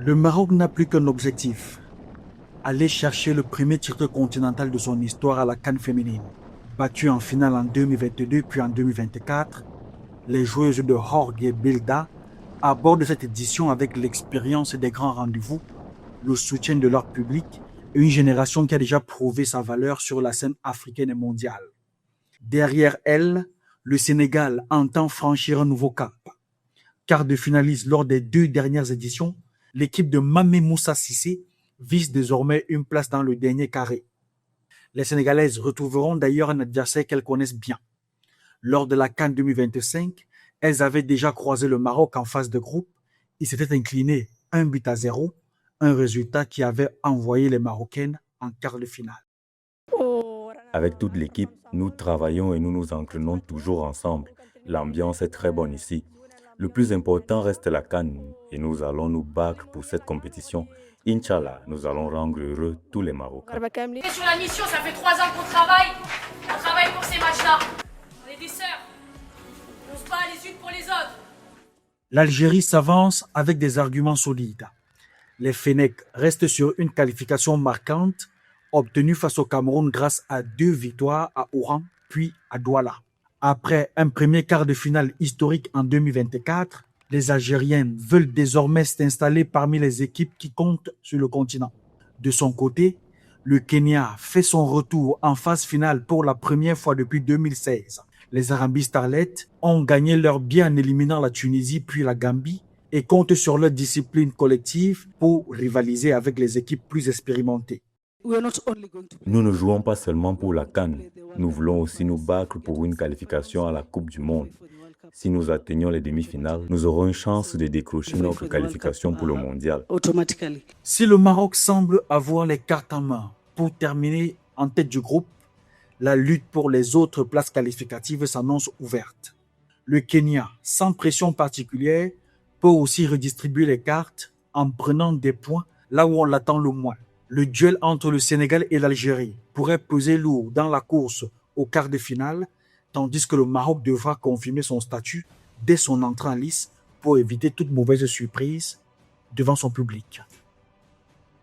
Le Maroc n'a plus qu'un objectif, aller chercher le premier titre continental de son histoire à la CAN féminine. Battu en finale en 2022 puis en 2024, les joueuses de Jorge Bilda abordent cette édition avec l'expérience des grands rendez-vous, le soutien de leur public et une génération qui a déjà prouvé sa valeur sur la scène africaine et mondiale. Derrière elle, le Sénégal entend franchir un nouveau cap. Quart de finaliste lors des 2 dernières éditions, l'équipe de Mamé Moussa Cissé vise désormais une place dans le dernier carré. Les Sénégalaises retrouveront d'ailleurs un adversaire qu'elles connaissent bien. Lors de la CAN 2025, elles avaient déjà croisé le Maroc en phase de groupe et s'étaient inclinées 1-0, un résultat qui avait envoyé les Marocaines en quart de finale. Avec toute l'équipe, nous travaillons et nous nous entraînons toujours ensemble. L'ambiance est très bonne ici. Le plus important reste la CAN et nous allons nous battre pour cette compétition. Inch'Allah, nous allons rendre heureux tous les Marocains. Sur la mission, ça fait 3 ans qu'on travaille. On travaille pour ces matchs-là. On est des sœurs. On se bat les unes pour les autres. L'Algérie s'avance avec des arguments solides. Les Fennecs restent sur une qualification marquante obtenue face au Cameroun grâce à 2 victoires à Oran puis à Douala. Après un premier quart de finale historique en 2024, les Algériennes veulent désormais s'installer parmi les équipes qui comptent sur le continent. De son côté, le Kenya fait son retour en phase finale pour la première fois depuis 2016. Les Arabes Starlets ont gagné leur billet en éliminant la Tunisie puis la Gambie et comptent sur leur discipline collective pour rivaliser avec les équipes plus expérimentées. Nous ne jouons pas seulement pour la CAN, nous voulons aussi nous battre pour une qualification à la Coupe du Monde. Si nous atteignons les demi-finales, nous aurons une chance de décrocher notre qualification pour le mondial. Si le Maroc semble avoir les cartes en main pour terminer en tête du groupe, la lutte pour les autres places qualificatives s'annonce ouverte. Le Kenya, sans pression particulière, peut aussi redistribuer les cartes en prenant des points là où on l'attend le moins. Le duel entre le Sénégal et l'Algérie pourrait peser lourd dans la course au quart de finale, tandis que le Maroc devra confirmer son statut dès son entrée en lice pour éviter toute mauvaise surprise devant son public.